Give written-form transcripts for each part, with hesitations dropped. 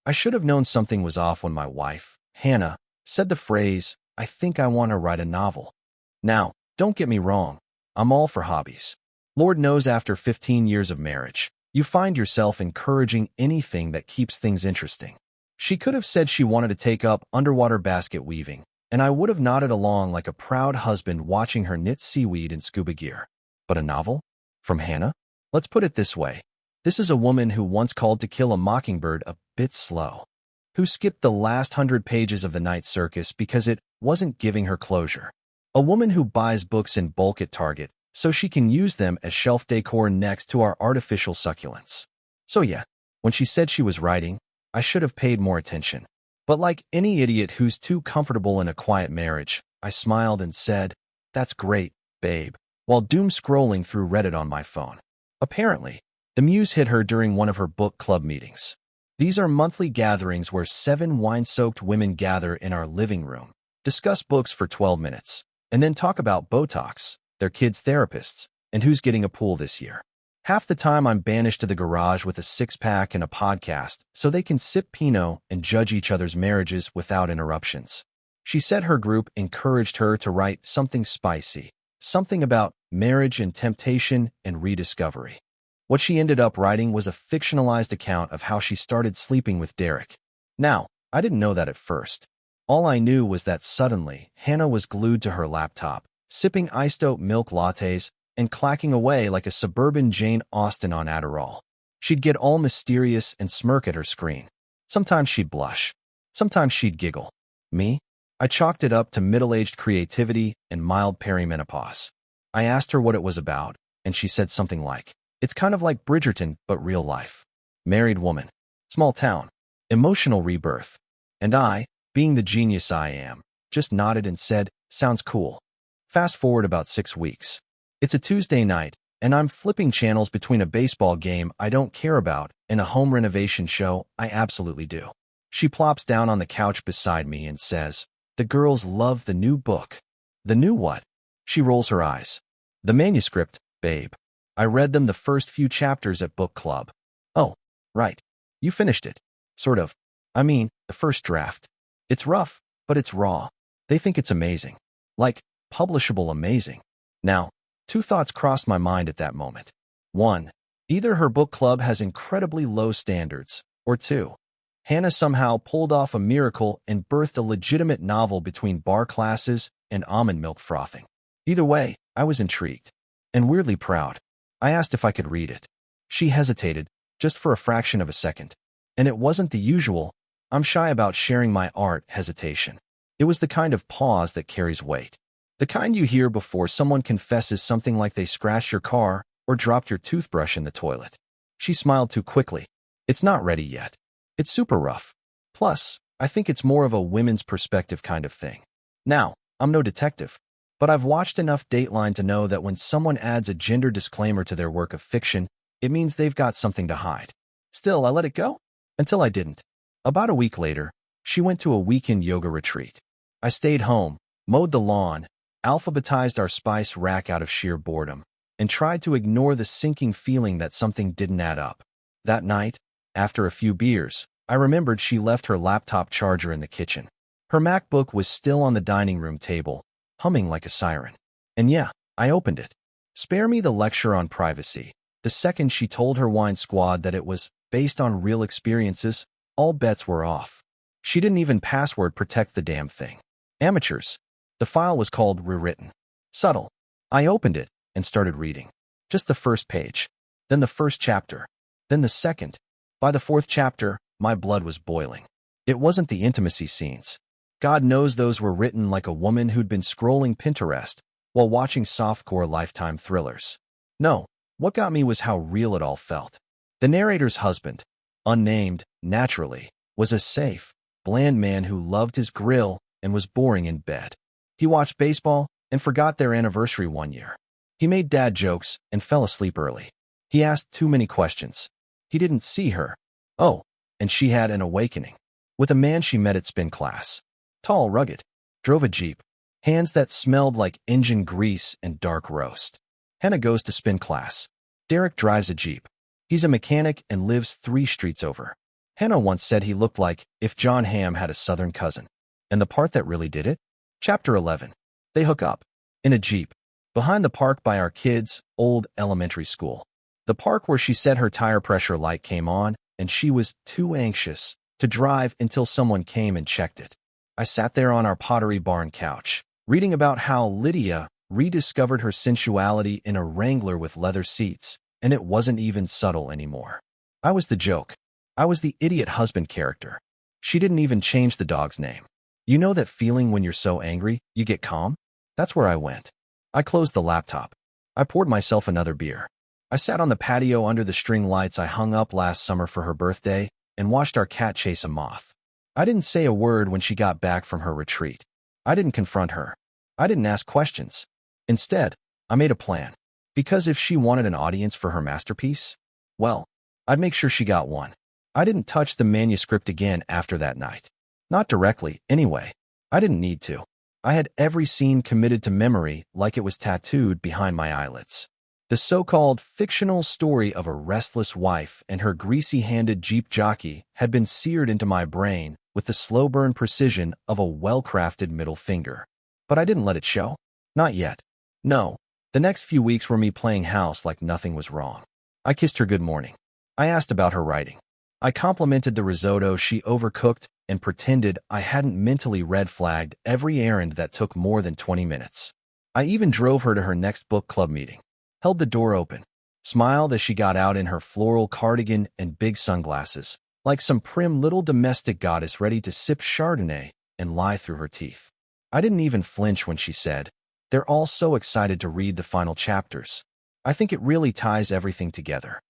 I should have known something was off when my wife, Hannah, said the phrase, "I think I want to write a novel." Now, don't get me wrong, I'm all for hobbies. Lord knows after 15 years of marriage, you find yourself encouraging anything that keeps things interesting. She could have said she wanted to take up underwater basket weaving, and I would have nodded along like a proud husband watching her knit seaweed in scuba gear. But a novel? From Hannah? Let's put it this way. This is a woman who once called To Kill a Mockingbird a bit slow, who skipped the last 100 pages of The Night Circus because it wasn't giving her closure. A woman who buys books in bulk at Target so she can use them as shelf decor next to our artificial succulents. So yeah, when she said she was writing, I should have paid more attention. But like any idiot who's too comfortable in a quiet marriage, I smiled and said, "That's great, babe," while doom scrolling through Reddit on my phone. Apparently, the muse hit her during one of her book club meetings. These are monthly gatherings where 7 wine-soaked women gather in our living room, discuss books for 12 minutes, and then talk about Botox, their kids' therapists, and who's getting a pool this year. Half the time I'm banished to the garage with a 6-pack and a podcast so they can sip Pinot and judge each other's marriages without interruptions. She said her group encouraged her to write something spicy, something about marriage and temptation and rediscovery. What she ended up writing was a fictionalized account of how she started sleeping with Derek. Now, I didn't know that at first. All I knew was that suddenly, Hannah was glued to her laptop, sipping iced oat milk lattes and clacking away like a suburban Jane Austen on Adderall. She'd get all mysterious and smirk at her screen. Sometimes she'd blush. Sometimes she'd giggle. Me? I chalked it up to middle-aged creativity and mild perimenopause. I asked her what it was about, and she said something like, "It's kind of like Bridgerton, but real life. Married woman. Small town. Emotional rebirth." And I, being the genius I am, just nodded and said, "Sounds cool." Fast forward about 6 weeks. It's a Tuesday night, and I'm flipping channels between a baseball game I don't care about and a home renovation show I absolutely do. She plops down on the couch beside me and says, "The girls love the new book." "The new what?" She rolls her eyes. "The manuscript, babe. I read them the first few chapters at book club." "Oh, right. You finished it." "Sort of. I mean, the first draft. It's rough, but it's raw. They think it's amazing. Like, publishable amazing." Now, 2 thoughts crossed my mind at that moment. 1, either her book club has incredibly low standards, or 2, Hannah somehow pulled off a miracle and birthed a legitimate novel between bar classes and almond milk frothing. Either way, I was intrigued. And weirdly proud. I asked if I could read it. She hesitated, just for a fraction of a second. And it wasn't the usual, "I'm shy about sharing my art" hesitation. It was the kind of pause that carries weight. The kind you hear before someone confesses something like they scratched your car or dropped your toothbrush in the toilet. She smiled too quickly. "It's not ready yet. It's super rough. Plus, I think it's more of a women's perspective kind of thing." Now, I'm no detective, but I've watched enough Dateline to know that when someone adds a gender disclaimer to their work of fiction, it means they've got something to hide. Still, I let it go. Until I didn't. About a week later, she went to a weekend yoga retreat. I stayed home, mowed the lawn, alphabetized our spice rack out of sheer boredom, and tried to ignore the sinking feeling that something didn't add up. That night, after a few beers, I remembered she left her laptop charger in the kitchen. Her MacBook was still on the dining room table, humming like a siren. And yeah, I opened it. Spare me the lecture on privacy. The second she told her wine squad that it was based on real experiences, all bets were off. She didn't even password protect the damn thing. Amateurs. The file was called Rewritten. Subtle. I opened it and started reading. Just the first page. Then the first chapter. Then the second. By the 4th chapter, my blood was boiling. It wasn't the intimacy scenes. God knows those were written like a woman who'd been scrolling Pinterest while watching softcore Lifetime thrillers. No, what got me was how real it all felt. The narrator's husband, unnamed, naturally, was a safe, bland man who loved his grill and was boring in bed. He watched baseball and forgot their anniversary one year. He made dad jokes and fell asleep early. He asked too many questions. He didn't see her. Oh, and she had an awakening. With a man she met at spin class. Tall, rugged. Drove a Jeep. Hands that smelled like engine grease and dark roast. Hannah goes to spin class. Derek drives a Jeep. He's a mechanic and lives 3 streets over. Hannah once said he looked like if John Hamm had a southern cousin. And the part that really did it? Chapter 11. They hook up. In a Jeep. Behind the park by our kids' old elementary school. The park where she said her tire pressure light came on, and she was too anxious to drive until someone came and checked it. I sat there on our Pottery Barn couch, reading about how Lydia rediscovered her sensuality in a Wrangler with leather seats, and it wasn't even subtle anymore. I was the joke. I was the idiot husband character. She didn't even change the dog's name. You know that feeling when you're so angry, you get calm? That's where I went. I closed the laptop. I poured myself another beer. I sat on the patio under the string lights I hung up last summer for her birthday and watched our cat chase a moth. I didn't say a word when she got back from her retreat. I didn't confront her. I didn't ask questions. Instead, I made a plan. Because if she wanted an audience for her masterpiece, well, I'd make sure she got one. I didn't touch the manuscript again after that night. Not directly, anyway. I didn't need to. I had every scene committed to memory like it was tattooed behind my eyelids. The so-called fictional story of a restless wife and her greasy-handed Jeep jockey had been seared into my brain with the slow-burn precision of a well-crafted middle finger. But I didn't let it show. Not yet. No. The next few weeks were me playing house like nothing was wrong. I kissed her good morning. I asked about her writing. I complimented the risotto she overcooked and pretended I hadn't mentally red-flagged every errand that took more than 20 minutes. I even drove her to her next book club meeting. Held the door open, smiled as she got out in her floral cardigan and big sunglasses, like some prim little domestic goddess ready to sip Chardonnay and lie through her teeth. I didn't even flinch when she said, "They're all so excited to read the final chapters. I think it really ties everything together."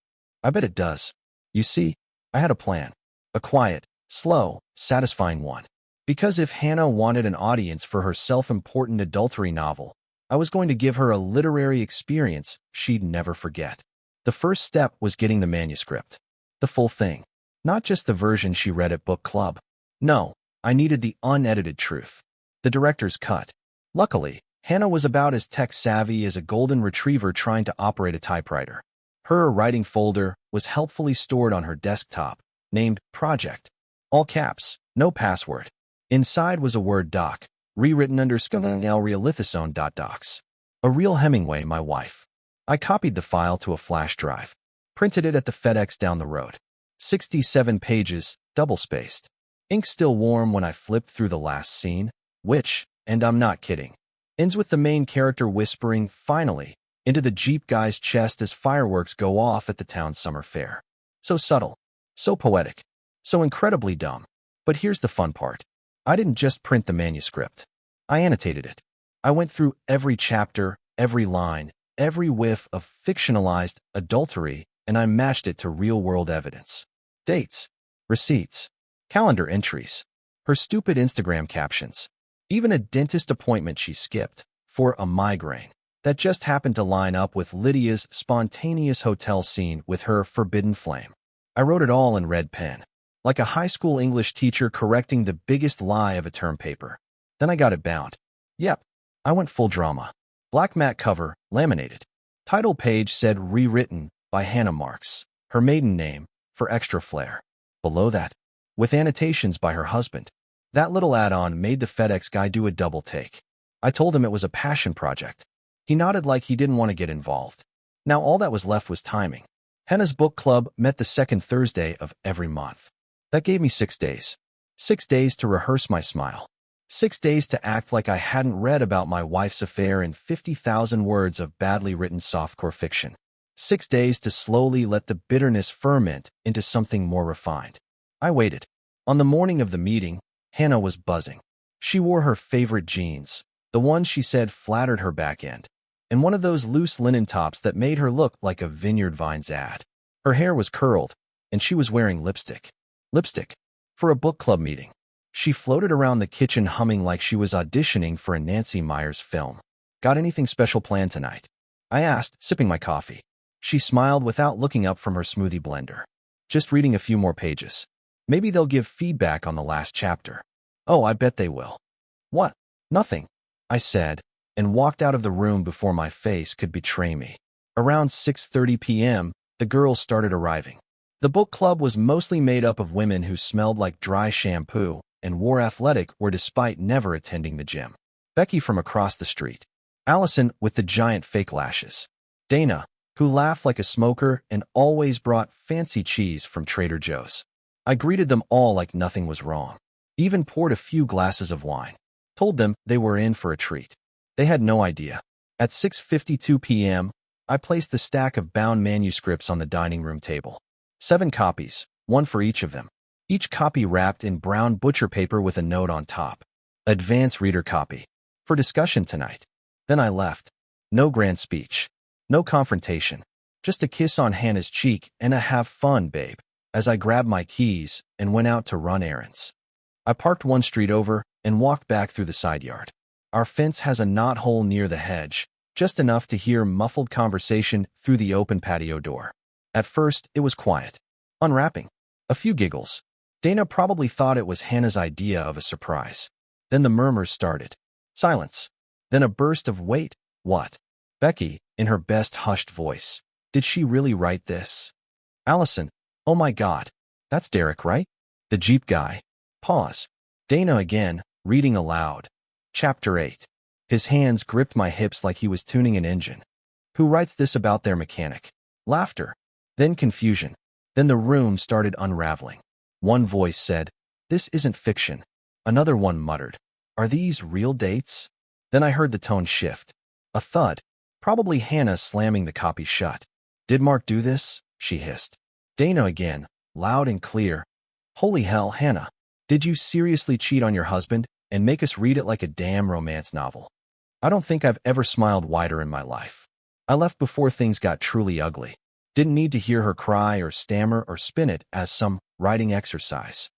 I bet it does. You see, I had a plan. A quiet, slow, satisfying one. Because if Hannah wanted an audience for her self-important adultery novel, I was going to give her a literary experience she'd never forget. The first step was getting the manuscript. The full thing. Not just the version she read at book club. No, I needed the unedited truth. The director's cut. Luckily, Hannah was about as tech-savvy as a golden retriever trying to operate a typewriter. Her writing folder was helpfully stored on her desktop, named Project. All caps, no password. Inside was a Word doc, rewritten under Realithosone.docs. A real Hemingway, my wife. I copied the file to a flash drive. Printed it at the FedEx down the road. 67 pages, double-spaced. Ink still warm when I flipped through the last scene, which, and I'm not kidding, ends with the main character whispering, finally, into the Jeep guy's chest as fireworks go off at the town summer fair. So subtle, so poetic, so incredibly dumb. But here's the fun part. I didn't just print the manuscript. I annotated it. I went through every chapter, every line, every whiff of fictionalized adultery, and I matched it to real-world evidence. Dates, receipts, calendar entries, her stupid Instagram captions, even a dentist appointment she skipped for a migraine that just happened to line up with Lydia's spontaneous hotel scene with her forbidden flame. I wrote it all in red pen, like a high school English teacher correcting the biggest lie of a term paper. Then I got it bound. Yep, I went full drama. Black matte cover, laminated. Title page said rewritten by Hannah Marks, her maiden name, for extra flair. Below that, with annotations by her husband. That little add-on made the FedEx guy do a double take. I told him it was a passion project. He nodded like he didn't want to get involved. Now all that was left was timing. Hannah's book club met the second Thursday of every month. That gave me 6 days. 6 days to rehearse my smile. 6 days to act like I hadn't read about my wife's affair in 50,000 words of badly written softcore fiction. 6 days to slowly let the bitterness ferment into something more refined. I waited. On the morning of the meeting, Hannah was buzzing. She wore her favorite jeans, the ones she said flattered her back end, and one of those loose linen tops that made her look like a Vineyard Vines ad. Her hair was curled, and she was wearing lipstick. Lipstick. For a book club meeting. She floated around the kitchen humming like she was auditioning for a Nancy Meyers film. Got anything special planned tonight? I asked, sipping my coffee. She smiled without looking up from her smoothie blender. Just reading a few more pages. Maybe they'll give feedback on the last chapter. Oh, I bet they will. What? Nothing, I said, and walked out of the room before my face could betray me. Around 6:30 p.m., the girls started arriving. The book club was mostly made up of women who smelled like dry shampoo and wore athletic wear despite never attending the gym. Becky from across the street. Allison with the giant fake lashes. Dana, who laughed like a smoker and always brought fancy cheese from Trader Joe's. I greeted them all like nothing was wrong. Even poured a few glasses of wine. Told them they were in for a treat. They had no idea. At 6:52 p.m., I placed the stack of bound manuscripts on the dining room table. 7 copies, one for each of them. Each copy wrapped in brown butcher paper with a note on top. Advance reader copy. For discussion tonight. Then I left. No grand speech. No confrontation. Just a kiss on Hannah's cheek and a have fun, babe, as I grabbed my keys and went out to run errands. I parked one street over and walked back through the side yard. Our fence has a knothole near the hedge, just enough to hear muffled conversation through the open patio door. At first, it was quiet. Unwrapping. A few giggles. Dana probably thought it was Hannah's idea of a surprise. Then the murmurs started. Silence. Then a burst of wait, what? Becky, in her best hushed voice. Did she really write this? Allison, oh my God. That's Derek, right? The Jeep guy. Pause. Dana again, reading aloud. Chapter 8. His hands gripped my hips like he was tuning an engine. Who writes this about their mechanic? Laughter. Then confusion. Then the room started unraveling. One voice said, "This isn't fiction." Another one muttered, "Are these real dates?" Then I heard the tone shift. A thud. Probably Hannah slamming the copy shut. "Did Mark do this?" she hissed. Dana again, loud and clear. "Holy hell, Hannah. Did you seriously cheat on your husband and make us read it like a damn romance novel?" I don't think I've ever smiled wider in my life. I left before things got truly ugly. Didn't need to hear her cry or stammer or spin it as some writing exercise.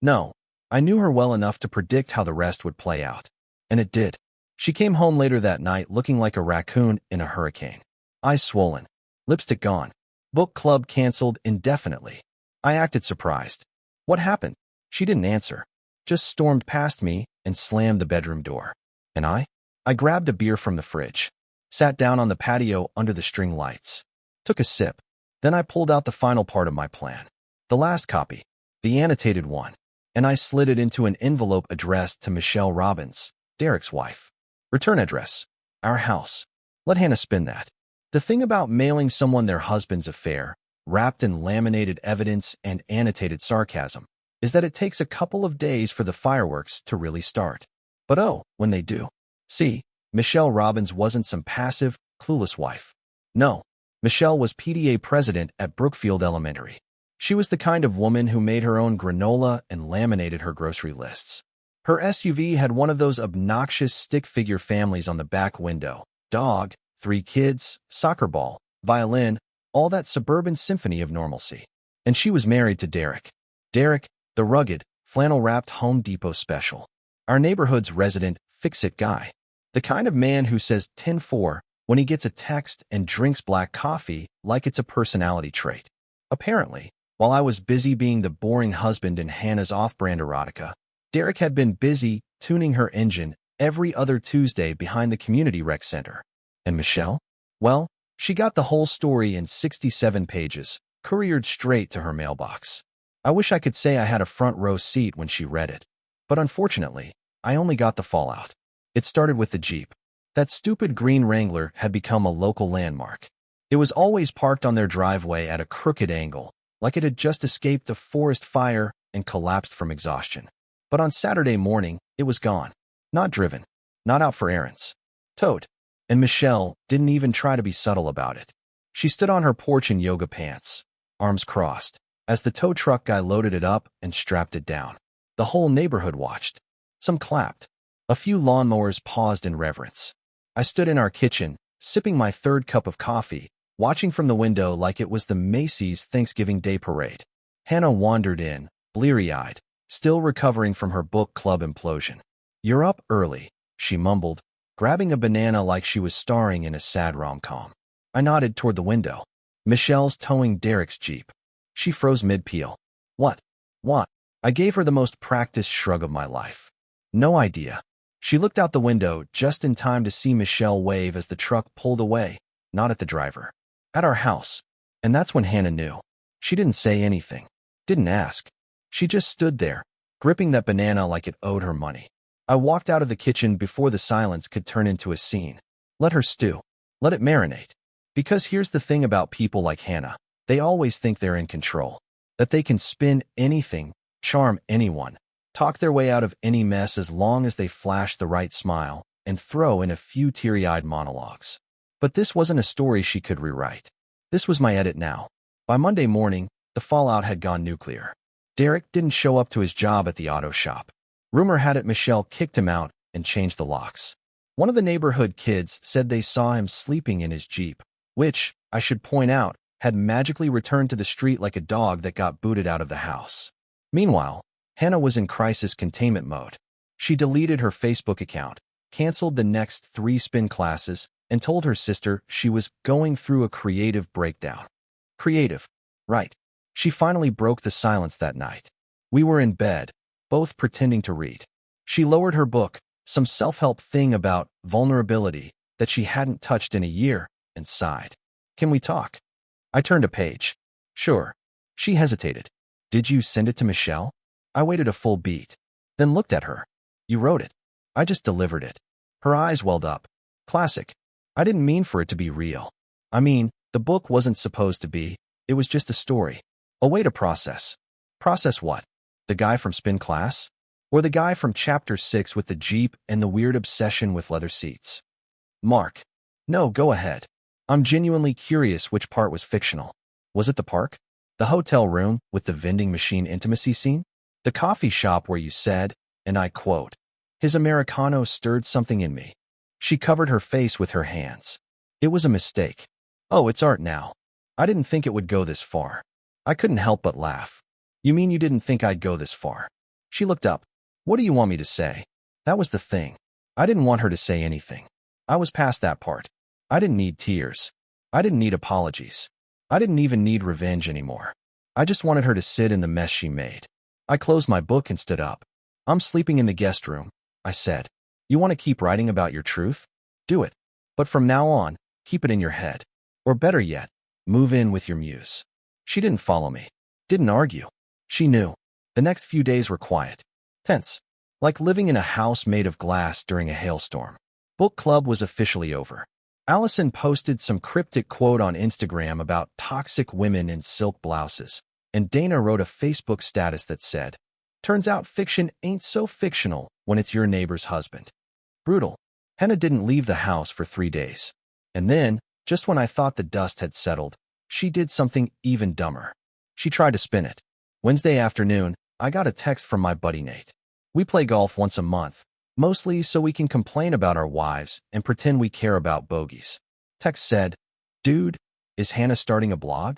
No, I knew her well enough to predict how the rest would play out. And it did. She came home later that night looking like a raccoon in a hurricane. Eyes swollen. Lipstick gone. Book club canceled indefinitely. I acted surprised. What happened? She didn't answer. Just stormed past me and slammed the bedroom door. And I grabbed a beer from the fridge. Sat down on the patio under the string lights. Took a sip. Then I pulled out the final part of my plan. The last copy. The annotated one. And I slid it into an envelope addressed to Michelle Robbins, Derek's wife. Return address. Our house. Let Hannah spin that. The thing about mailing someone their husband's affair, wrapped in laminated evidence and annotated sarcasm, is that it takes a couple of days for the fireworks to really start. But oh, when they do. See, Michelle Robbins wasn't some passive, clueless wife. No, Michelle was PTA president at Brookfield Elementary. She was the kind of woman who made her own granola and laminated her grocery lists. Her SUV had one of those obnoxious stick-figure families on the back window. Dog, 3 kids, soccer ball, violin, all that suburban symphony of normalcy. And she was married to Derek. Derek, the rugged, flannel-wrapped Home Depot special. Our neighborhood's resident fix-it guy. The kind of man who says 10-4 when he gets a text and drinks black coffee like it's a personality trait. Apparently, while I was busy being the boring husband in Hannah's off-brand erotica, Derek had been busy tuning her engine every other Tuesday behind the community rec center. And Michelle? Well, she got the whole story in 67 pages, couriered straight to her mailbox. I wish I could say I had a front row seat when she read it. But unfortunately, I only got the fallout. It started with the Jeep. That stupid green Wrangler had become a local landmark. It was always parked on their driveway at a crooked angle, like it had just escaped a forest fire and collapsed from exhaustion. But on Saturday morning, it was gone. Not driven. Not out for errands. Towed. And Michelle didn't even try to be subtle about it. She stood on her porch in yoga pants, arms crossed, as the tow truck guy loaded it up and strapped it down. The whole neighborhood watched. Some clapped. A few lawnmowers paused in reverence. I stood in our kitchen, sipping my 3rd cup of coffee, watching from the window like it was the Macy's Thanksgiving Day parade. Hannah wandered in, bleary-eyed, still recovering from her book club implosion. "You're up early," she mumbled, grabbing a banana like she was starring in a sad rom-com. I nodded toward the window. Michelle's towing Derek's Jeep. She froze mid-peel. What? What? I gave her the most practiced shrug of my life. No idea. She looked out the window just in time to see Michelle wave as the truck pulled away, not at the driver. At our house. And that's when Hannah knew. She didn't say anything, didn't ask. She just stood there, gripping that banana like it owed her money. I walked out of the kitchen before the silence could turn into a scene. Let her stew. Let it marinate. Because here's the thing about people like Hannah. They always think they're in control. That they can spin anything, charm anyone, talk their way out of any mess as long as they flash the right smile and throw in a few teary-eyed monologues. But this wasn't a story she could rewrite. This was my edit now. By Monday morning, the fallout had gone nuclear. Derek didn't show up to his job at the auto shop. Rumor had it Michelle kicked him out and changed the locks. One of the neighborhood kids said they saw him sleeping in his Jeep, which, I should point out, had magically returned to the street like a dog that got booted out of the house. Meanwhile, Hannah was in crisis containment mode. She deleted her Facebook account, canceled the next 3 spin classes, and told her sister she was going through a creative breakdown. Creative, right. She finally broke the silence that night. We were in bed, both pretending to read. She lowered her book, some self-help thing about vulnerability that she hadn't touched in a year, and sighed. Can we talk? I turned a page. Sure. She hesitated. Did you send it to Michelle? I waited a full beat, then looked at her. You wrote it. I just delivered it. Her eyes welled up. Classic. I didn't mean for it to be real. I mean, the book wasn't supposed to be. It was just a story. A way to process. Process what? The guy from spin class? Or the guy from chapter 6 with the Jeep and the weird obsession with leather seats? Mark. No, go ahead. I'm genuinely curious which part was fictional. Was it the park? The hotel room with the vending machine intimacy scene? The coffee shop where you said, and I quote, his Americano stirred something in me. She covered her face with her hands. It was a mistake. Oh, it's art now. I didn't think it would go this far. I couldn't help but laugh. You mean you didn't think I'd go this far? She looked up. What do you want me to say? That was the thing. I didn't want her to say anything. I was past that part. I didn't need tears. I didn't need apologies. I didn't even need revenge anymore. I just wanted her to sit in the mess she made. I closed my book and stood up. I'm sleeping in the guest room, I said. You want to keep writing about your truth? Do it. But from now on, keep it in your head. Or better yet, move in with your muse. She didn't follow me. Didn't argue. She knew. The next few days were quiet. Tense. Like living in a house made of glass during a hailstorm. Book club was officially over. Allison posted some cryptic quote on Instagram about toxic women in silk blouses, and Dana wrote a Facebook status that said, turns out fiction ain't so fictional when it's your neighbor's husband. Brutal. Hannah didn't leave the house for 3 days. And then, just when I thought the dust had settled, she did something even dumber. She tried to spin it. Wednesday afternoon, I got a text from my buddy Nate. We play golf once a month, mostly so we can complain about our wives and pretend we care about bogeys. Text said, dude, is Hannah starting a blog?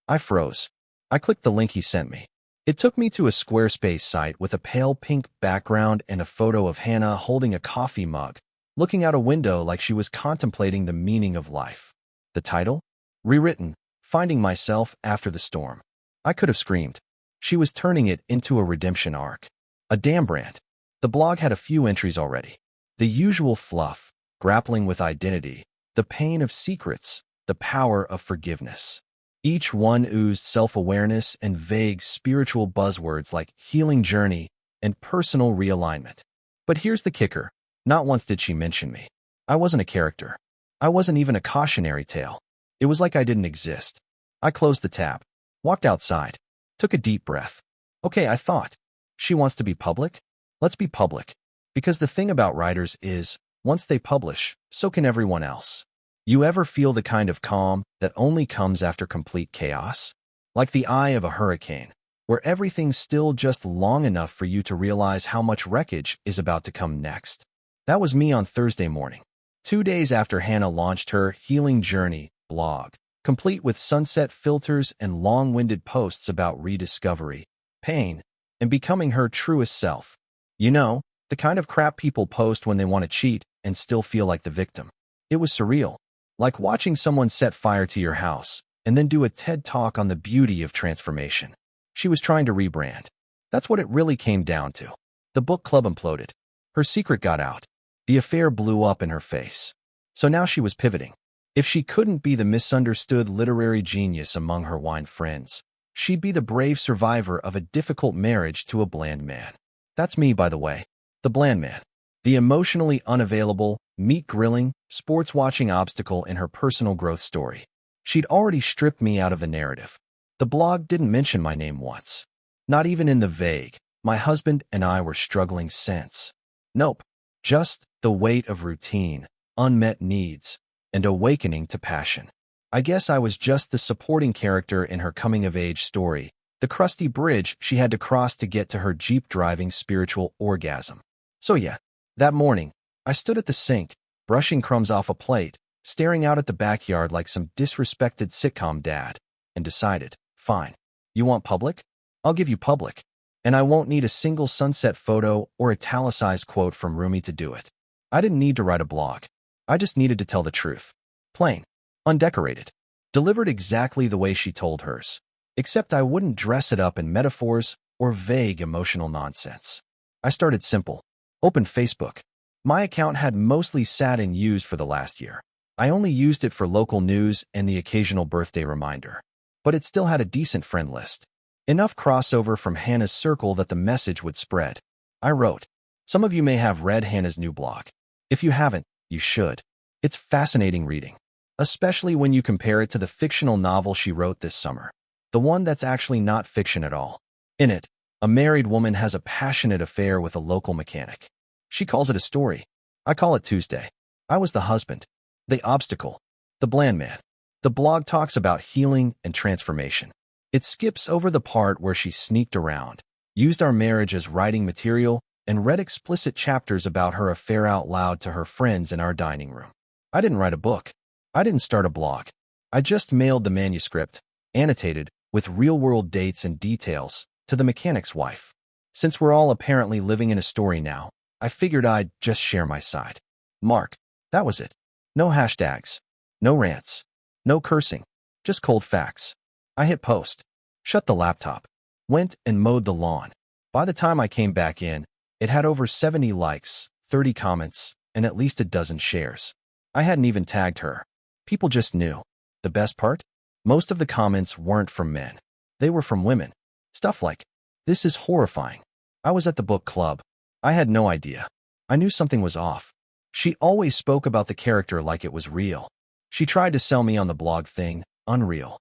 I froze. I clicked the link he sent me. It took me to a Squarespace site with a pale pink background and a photo of Hannah holding a coffee mug, looking out a window like she was contemplating the meaning of life. The title? Rewritten, Finding Myself After the Storm. I could have screamed. She was turning it into a redemption arc. A damn brand. The blog had a few entries already. The usual fluff, grappling with identity, the pain of secrets, the power of forgiveness. Each one oozed self-awareness and vague spiritual buzzwords like healing journey and personal realignment. But here's the kicker. Not once did she mention me. I wasn't a character. I wasn't even a cautionary tale. It was like I didn't exist. I closed the tab, walked outside, took a deep breath. Okay, I thought. She wants to be public? Let's be public. Because the thing about writers is, once they publish, so can everyone else. You ever feel the kind of calm that only comes after complete chaos? Like the eye of a hurricane, where everything's still just long enough for you to realize how much wreckage is about to come next. That was me on Thursday morning, 2 days after Hannah launched her Healing Journey blog, complete with sunset filters and long-winded posts about rediscovery, pain, and becoming her truest self. You know, the kind of crap people post when they want to cheat and still feel like the victim. It was surreal. Like watching someone set fire to your house and then do a TED Talk on the beauty of transformation. She was trying to rebrand. That's what it really came down to. The book club imploded. Her secret got out. The affair blew up in her face. So now she was pivoting. If she couldn't be the misunderstood literary genius among her wine friends, She'd be the brave survivor of a difficult marriage to a bland man. That's me, by the way. The bland man. The emotionally unavailable, meat-grilling, sports-watching obstacle in her personal growth story. She'd already stripped me out of the narrative. The blog didn't mention my name once. Not even in the vague, "My husband and I were struggling" sense. Nope. Just the weight of routine, unmet needs, and awakening to passion. I guess I was just the supporting character in her coming-of-age story, the crusty bridge she had to cross to get to her Jeep-driving spiritual orgasm. So yeah, that morning, I stood at the sink, brushing crumbs off a plate, staring out at the backyard like some disrespected sitcom dad, and decided, fine, you want public? I'll give you public. And I won't need a single sunset photo or italicized quote from Rumi to do it. I didn't need to write a blog. I just needed to tell the truth. Plain. Undecorated. Delivered exactly the way she told hers. Except I wouldn't dress it up in metaphors or vague emotional nonsense. I started simple. Opened Facebook. My account had mostly sat unused for the last year. I only used it for local news and the occasional birthday reminder. But it still had a decent friend list. Enough crossover from Hannah's circle that the message would spread. I wrote, "Some of you may have read Hannah's new blog. If you haven't, you should. It's fascinating reading, especially when you compare it to the fictional novel she wrote this summer, the one that's actually not fiction at all. In it, a married woman has a passionate affair with a local mechanic. She calls it a story. I call it Tuesday. I was the husband, the obstacle, the bland man. The blog talks about healing and transformation. It skips over the part where she sneaked around, used our marriage as writing material, and read explicit chapters about her affair out loud to her friends in our dining room. I didn't write a book. I didn't start a blog. I just mailed the manuscript, annotated, with real-world dates and details, to the mechanic's wife. Since we're all apparently living in a story now, I figured I'd just share my side. Mark. That was it. No hashtags. No rants. No cursing. Just cold facts. I hit post. Shut the laptop. Went and mowed the lawn. By the time I came back in, it had over 70 likes, 30 comments, and at least a dozen shares. I hadn't even tagged her. People just knew. The best part? Most of the comments weren't from men. They were from women. Stuff like, "This is horrifying. I was at the book club. I had no idea. I knew something was off." She always spoke about the character like it was real. She tried to sell me on the blog thing, unreal.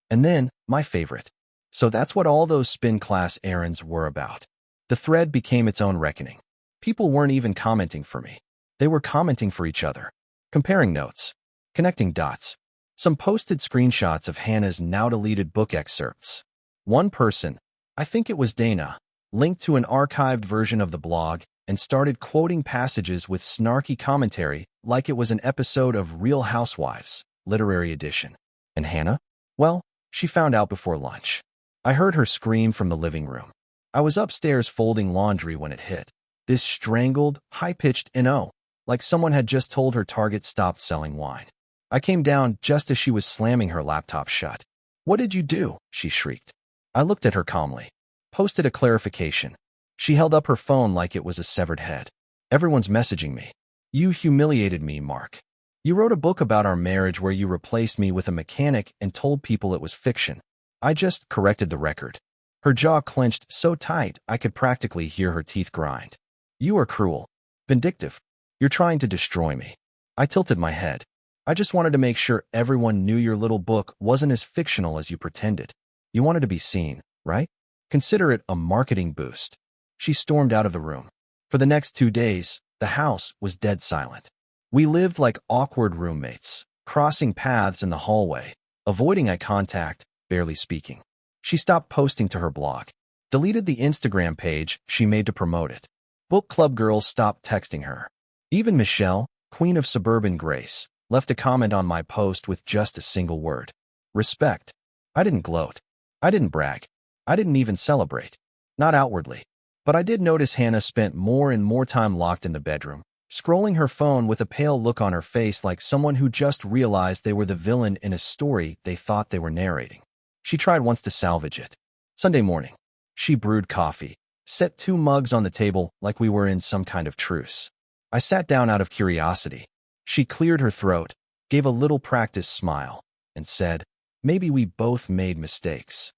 And then, my favorite. So that's what all those spin class errands were about. The thread became its own reckoning. People weren't even commenting for me. They were commenting for each other. Comparing notes. Connecting dots. Some posted screenshots of Hannah's now-deleted book excerpts. One person, I think it was Dana, linked to an archived version of the blog and started quoting passages with snarky commentary like it was an episode of Real Housewives, Literary Edition. And Hannah? Well, she found out before lunch. I heard her scream from the living room. I was upstairs folding laundry when it hit. This strangled, high-pitched "no," like someone had just told her Target stopped selling wine. I came down just as she was slamming her laptop shut. "What did you do?" she shrieked. I looked at her calmly. Posted a clarification. She held up her phone like it was a severed head. "Everyone's messaging me. You humiliated me, Mark. You wrote a book about our marriage where you replaced me with a mechanic and told people it was fiction." I just corrected the record. Her jaw clenched so tight I could practically hear her teeth grind. "You are cruel. Vindictive. You're trying to destroy me." I tilted my head. "I just wanted to make sure everyone knew your little book wasn't as fictional as you pretended. You wanted to be seen, right? Consider it a marketing boost." She stormed out of the room. For the next 2 days, the house was dead silent. We lived like awkward roommates, crossing paths in the hallway, avoiding eye contact, barely speaking. She stopped posting to her blog, deleted the Instagram page she made to promote it. Book club girls stopped texting her. Even Michelle, queen of suburban grace, left a comment on my post with just a single word. Respect. I didn't gloat. I didn't brag. I didn't even celebrate. Not outwardly. But I did notice Hannah spent more and more time locked in the bedroom, scrolling her phone with a pale look on her face like someone who just realized they were the villain in a story they thought they were narrating. She tried once to salvage it. Sunday morning, she brewed coffee, set 2 mugs on the table like we were in some kind of truce. I sat down out of curiosity. She cleared her throat, gave a little practiced smile, and said, "Maybe we both made mistakes."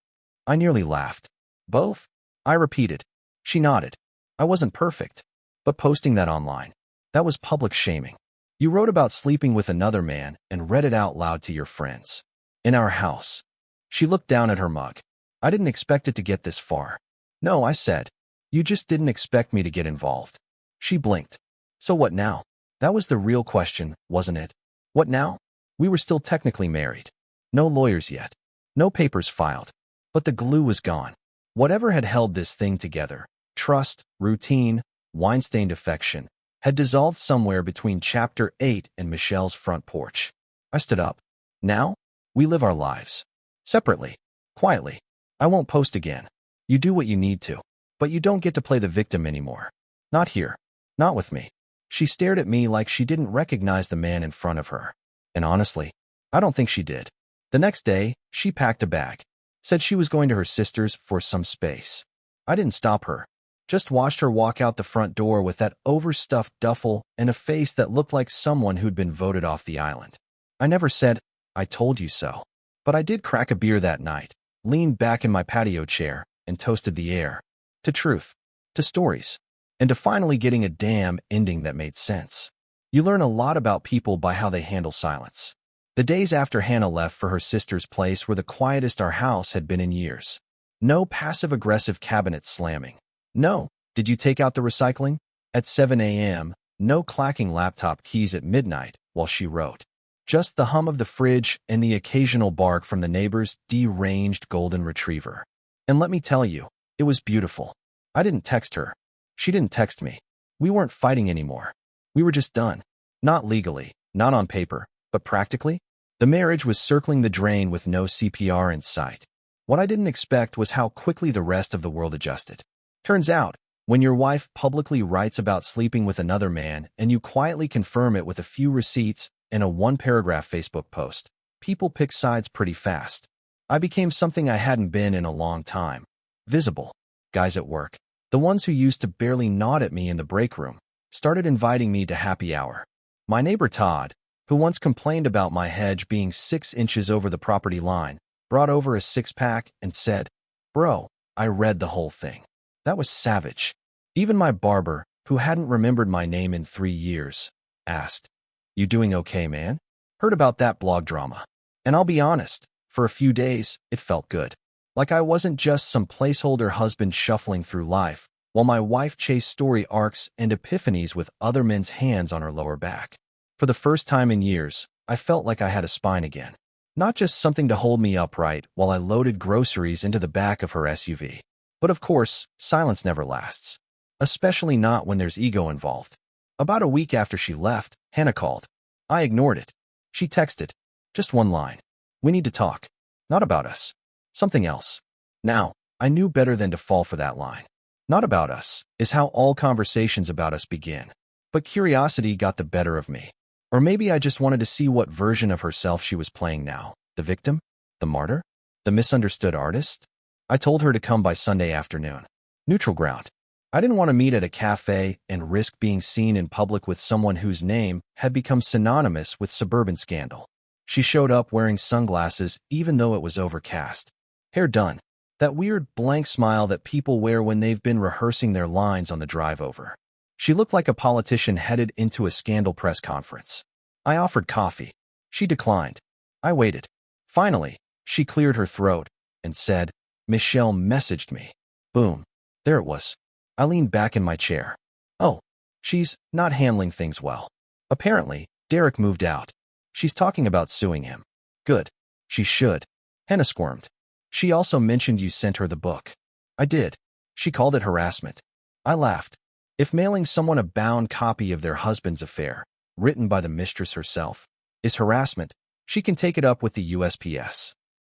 I nearly laughed. Both? I repeated. She nodded. I wasn't perfect. But posting that online, that was public shaming. You wrote about sleeping with another man and read it out loud to your friends. In our house. She looked down at her mug. I didn't expect it to get this far. No, I said. You just didn't expect me to get involved. She blinked. So what now? That was the real question, wasn't it? What now? We were still technically married. No lawyers yet. No papers filed. But the glue was gone. Whatever had held this thing together, trust, routine, wine-stained affection, had dissolved somewhere between Chapter 8 and Michelle's front porch. I stood up. Now? We live our lives. Separately. Quietly. I won't post again. You do what you need to. But you don't get to play the victim anymore. Not here. Not with me. She stared at me like she didn't recognize the man in front of her. And honestly, I don't think she did. The next day, she packed a bag. Said she was going to her sister's for some space. I didn't stop her. Just watched her walk out the front door with that overstuffed duffel and a face that looked like someone who'd been voted off the island. I never said, I told you so. But I did crack a beer that night, leaned back in my patio chair, and toasted the air. To truth. To stories. And to finally getting a damn ending that made sense. You learn a lot about people by how they handle silence. The days after Hannah left for her sister's place were the quietest our house had been in years. No passive-aggressive cabinet slamming. No, did you take out the recycling? At 7 a.m., no clacking laptop keys at midnight while she wrote. Just the hum of the fridge and the occasional bark from the neighbor's deranged golden retriever. And let me tell you, it was beautiful. I didn't text her. She didn't text me. We weren't fighting anymore. We were just done. Not legally, not on paper, but practically. The marriage was circling the drain with no CPR in sight. What I didn't expect was how quickly the rest of the world adjusted. Turns out, when your wife publicly writes about sleeping with another man and you quietly confirm it with a few receipts and a one-paragraph Facebook post, people pick sides pretty fast. I became something I hadn't been in a long time. Visible. Guys at work, the ones who used to barely nod at me in the break room, started inviting me to happy hour. My neighbor Todd, who once complained about my hedge being 6 inches over the property line, brought over a six-pack and said, "Bro, I read the whole thing." That was savage. Even my barber, who hadn't remembered my name in 3 years, asked, "You doing okay, man?" Heard about that blog drama. And I'll be honest, for a few days, it felt good. Like I wasn't just some placeholder husband shuffling through life, while my wife chased story arcs and epiphanies with other men's hands on her lower back. For the first time in years, I felt like I had a spine again. Not just something to hold me upright while I loaded groceries into the back of her SUV. But of course, silence never lasts. Especially not when there's ego involved. About a week after she left, Hannah called. I ignored it. She texted. Just one line. "We need to talk. Not about us. Something else." Now, I knew better than to fall for that line. Not about us is how all conversations about us begin. But curiosity got the better of me. Or maybe I just wanted to see what version of herself she was playing now. The victim? The martyr? The misunderstood artist? I told her to come by Sunday afternoon. Neutral ground. I didn't want to meet at a cafe and risk being seen in public with someone whose name had become synonymous with suburban scandal. She showed up wearing sunglasses even though it was overcast. Hair done. That weird blank smile that people wear when they've been rehearsing their lines on the drive over. She looked like a politician headed into a scandal press conference. I offered coffee. She declined. I waited. Finally, she cleared her throat and said, "Michelle messaged me." Boom. There it was. I leaned back in my chair. Oh, she's not handling things well. Apparently, Derek moved out. She's talking about suing him. Good. She should. Hannah squirmed. She also mentioned you sent her the book. I did. She called it harassment. I laughed. If mailing someone a bound copy of their husband's affair, written by the mistress herself, is harassment, she can take it up with the USPS.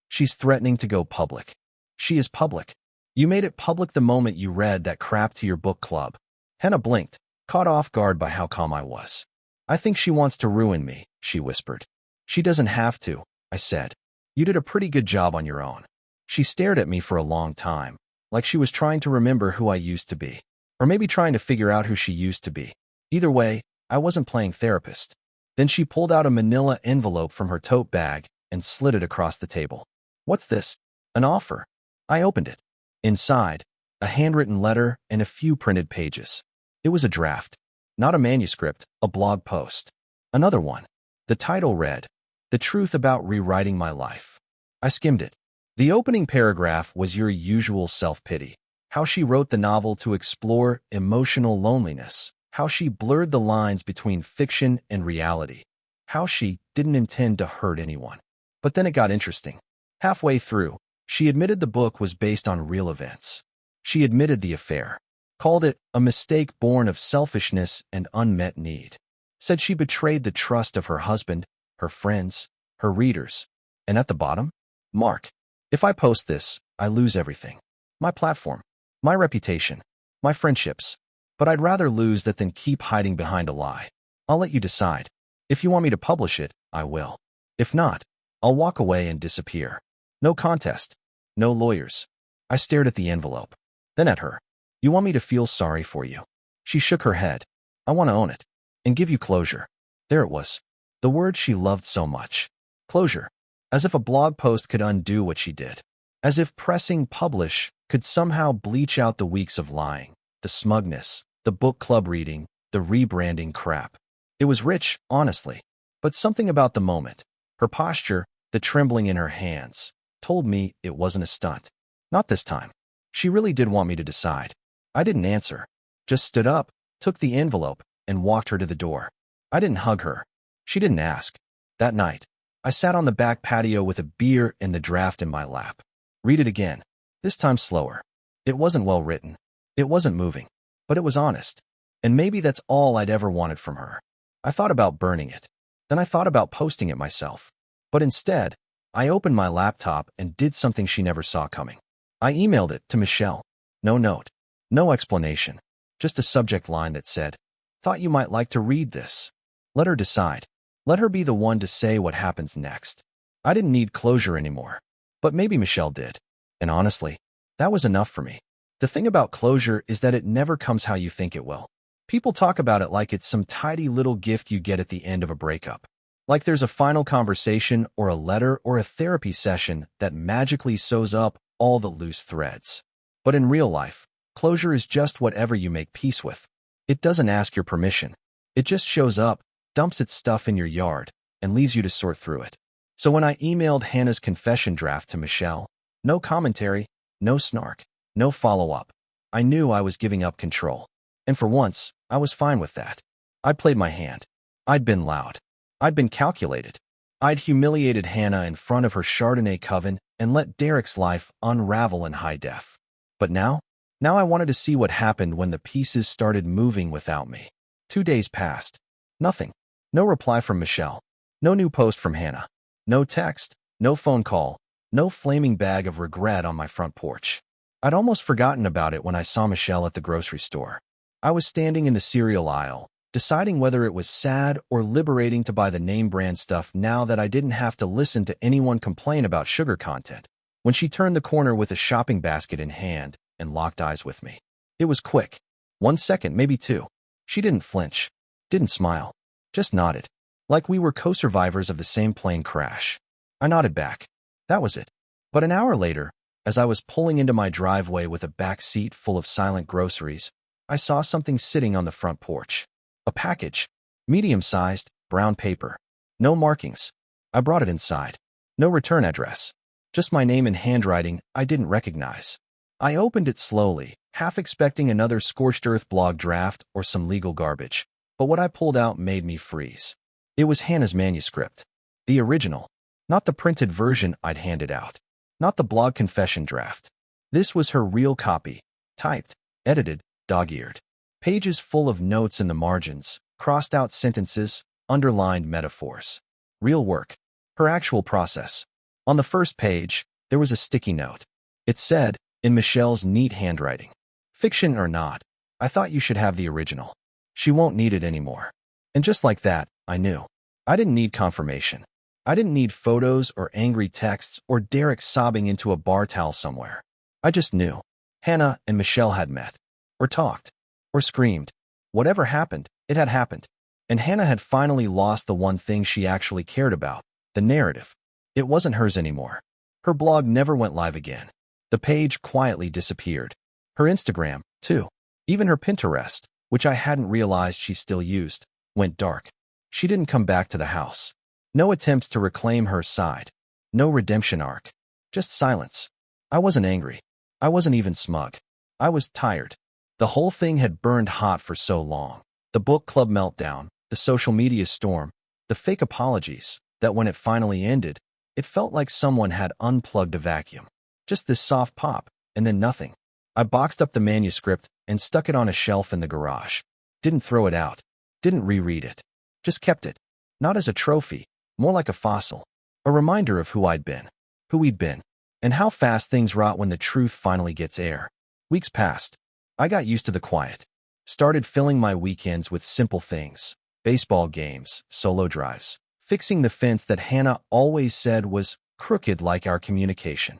She's threatening to go public. She is public. You made it public the moment you read that crap to your book club. Hannah blinked, caught off guard by how calm I was. I think she wants to ruin me, she whispered. She doesn't have to, I said. You did a pretty good job on your own. She stared at me for a long time, like she was trying to remember who I used to be. Or maybe trying to figure out who she used to be. Either way, I wasn't playing therapist. Then she pulled out a manila envelope from her tote bag and slid it across the table. What's this? An offer? I opened it. Inside, a handwritten letter and a few printed pages. It was a draft. Not a manuscript, a blog post. Another one. The title read, "The Truth About Rewriting My Life." I skimmed it. The opening paragraph was your usual self-pity. How she wrote the novel to explore emotional loneliness. How she blurred the lines between fiction and reality. How she didn't intend to hurt anyone. But then it got interesting. Halfway through, she admitted the book was based on real events. She admitted the affair. Called it a mistake born of selfishness and unmet need. Said she betrayed the trust of her husband, her friends, her readers. And at the bottom, Mark, if I post this, I lose everything. My platform, my reputation, my friendships. But I'd rather lose that than keep hiding behind a lie. I'll let you decide. If you want me to publish it, I will. If not, I'll walk away and disappear. No contest. No lawyers. I stared at the envelope. Then at her. You want me to feel sorry for you? She shook her head. I want to own it. And give you closure. There it was. The word she loved so much. Closure. As if a blog post could undo what she did. As if pressing publish could somehow bleach out the weeks of lying, the smugness, the book club reading, the rebranding crap. It was rich, honestly. But something about the moment, her posture, the trembling in her hands, told me it wasn't a stunt. Not this time. She really did want me to decide. I didn't answer. Just stood up, took the envelope, and walked her to the door. I didn't hug her. She didn't ask. That night, I sat on the back patio with a beer and the draft in my lap. Read it again. This time slower. It wasn't well written. It wasn't moving. But it was honest. And maybe that's all I'd ever wanted from her. I thought about burning it. Then I thought about posting it myself. But instead, I opened my laptop and did something she never saw coming. I emailed it to Michelle. No note. No explanation. Just a subject line that said, "Thought you might like to read this." Let her decide. Let her be the one to say what happens next. I didn't need closure anymore. But maybe Michelle did. And honestly, that was enough for me. The thing about closure is that it never comes how you think it will. People talk about it like it's some tidy little gift you get at the end of a breakup. Like there's a final conversation or a letter or a therapy session that magically sews up all the loose threads. But in real life, closure is just whatever you make peace with. It doesn't ask your permission. It just shows up, dumps its stuff in your yard, and leaves you to sort through it. So when I emailed Hannah's confession draft to Michelle, no commentary, no snark, no follow-up. I knew I was giving up control. And for once, I was fine with that. I played my hand. I'd been loud. I'd been calculated. I'd humiliated Hannah in front of her Chardonnay coven and let Derek's life unravel in high def. But now I wanted to see what happened when the pieces started moving without me. 2 days passed. Nothing. No reply from Michelle. No new post from Hannah. No text. No phone call. No flaming bag of regret on my front porch. I'd almost forgotten about it when I saw Michelle at the grocery store. I was standing in the cereal aisle, deciding whether it was sad or liberating to buy the name brand stuff now that I didn't have to listen to anyone complain about sugar content, when she turned the corner with a shopping basket in hand and locked eyes with me. It was quick. 1 second, maybe 2. She didn't flinch, didn't smile, just nodded, like we were co-survivors of the same plane crash. I nodded back. That was it. But an hour later, as I was pulling into my driveway with a back seat full of silent groceries, I saw something sitting on the front porch. A package. Medium-sized, brown paper. No markings. I brought it inside. No return address. Just my name in handwriting I didn't recognize. I opened it slowly, half expecting another scorched earth blog draft or some legal garbage. But what I pulled out made me freeze. It was Hannah's manuscript. The original. Not the printed version I'd handed out. Not the blog confession draft. This was her real copy. Typed, edited, dog-eared. Pages full of notes in the margins, crossed out sentences, underlined metaphors. Real work. Her actual process. On the first page, there was a sticky note. It said, in Michelle's neat handwriting, "Fiction or not, I thought you should have the original. She won't need it anymore." And just like that, I knew. I didn't need confirmation. I didn't need photos or angry texts or Derek sobbing into a bar towel somewhere. I just knew. Hannah and Michelle had met. Or talked. Or screamed. Whatever happened, it had happened. And Hannah had finally lost the one thing she actually cared about, the narrative. It wasn't hers anymore. Her blog never went live again. The page quietly disappeared. Her Instagram, too. Even her Pinterest, which I hadn't realized she still used, went dark. She didn't come back to the house. No attempts to reclaim her side. No redemption arc. Just silence. I wasn't angry. I wasn't even smug. I was tired. The whole thing had burned hot for so long. The book club meltdown, the social media storm, the fake apologies, that when it finally ended, it felt like someone had unplugged a vacuum. Just this soft pop, and then nothing. I boxed up the manuscript and stuck it on a shelf in the garage. Didn't throw it out. Didn't reread it. Just kept it. Not as a trophy, more like a fossil. A reminder of who I'd been, who we'd been, and how fast things rot when the truth finally gets air. Weeks passed. I got used to the quiet. Started filling my weekends with simple things. Baseball games, solo drives. Fixing the fence that Hannah always said was crooked like our communication.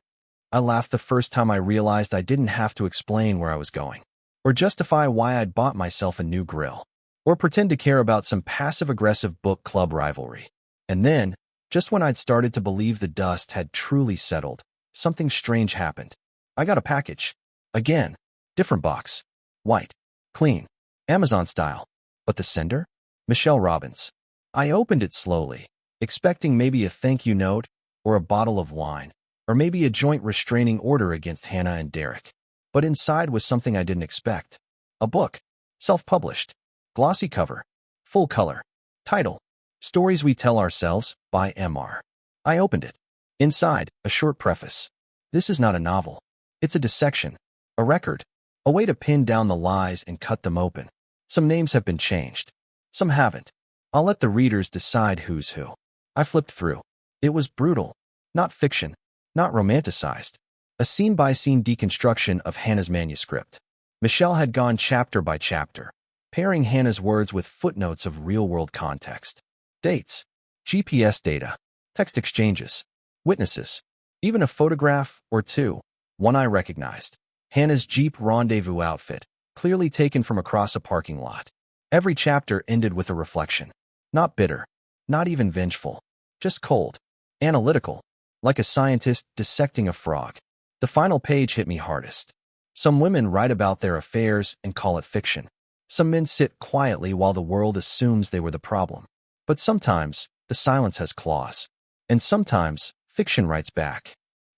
I laughed the first time I realized I didn't have to explain where I was going, or justify why I'd bought myself a new grill, or pretend to care about some passive-aggressive book club rivalry. And then, just when I'd started to believe the dust had truly settled, something strange happened. I got a package. Again. Different box. White. Clean. Amazon style. But the sender? Michelle Robbins. I opened it slowly, expecting maybe a thank you note, or a bottle of wine, or maybe a joint restraining order against Hannah and Derek. But inside was something I didn't expect. A book. Self-published. Glossy cover. Full color. Title. Stories We Tell Ourselves, by M.R. I opened it. Inside, a short preface. This is not a novel. It's a dissection. A record. A way to pin down the lies and cut them open. Some names have been changed. Some haven't. I'll let the readers decide who's who. I flipped through. It was brutal. Not fiction. Not romanticized. A scene-by-scene deconstruction of Hannah's manuscript. Michelle had gone chapter by chapter, pairing Hannah's words with footnotes of real-world context. Dates. GPS data. Text exchanges. Witnesses. Even a photograph or two. One I recognized. Hannah's Jeep rendezvous outfit, clearly taken from across a parking lot. Every chapter ended with a reflection. Not bitter. Not even vengeful. Just cold. Analytical. Like a scientist dissecting a frog. The final page hit me hardest. Some women write about their affairs and call it fiction. Some men sit quietly while the world assumes they were the problem. But sometimes, the silence has claws. And sometimes, fiction writes back.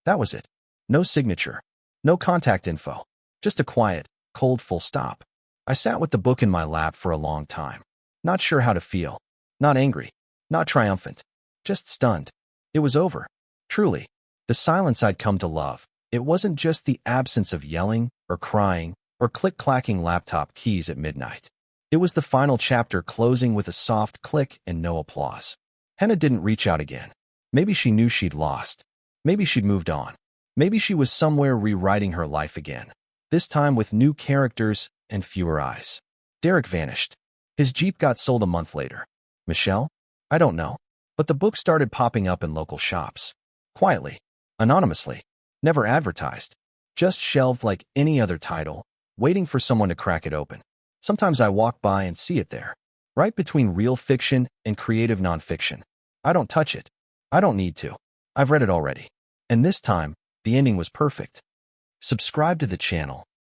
That was it. No signature. No contact info. Just a quiet, cold full stop. I sat with the book in my lap for a long time. Not sure how to feel. Not angry. Not triumphant. Just stunned. It was over. Truly. The silence I'd come to love. It wasn't just the absence of yelling, or crying, or click-clacking laptop keys at midnight. It was the final chapter closing with a soft click and no applause. Hannah didn't reach out again. Maybe she knew she'd lost. Maybe she'd moved on. Maybe she was somewhere rewriting her life again. This time with new characters and fewer eyes. Derek vanished. His Jeep got sold a month later. Michelle? I don't know. But the book started popping up in local shops. Quietly. Anonymously. Never advertised. Just shelved like any other title, waiting for someone to crack it open. Sometimes I walk by and see it there. Right between real fiction and creative nonfiction. I don't touch it. I don't need to. I've read it already. And this time, the ending was perfect. Subscribe to the channel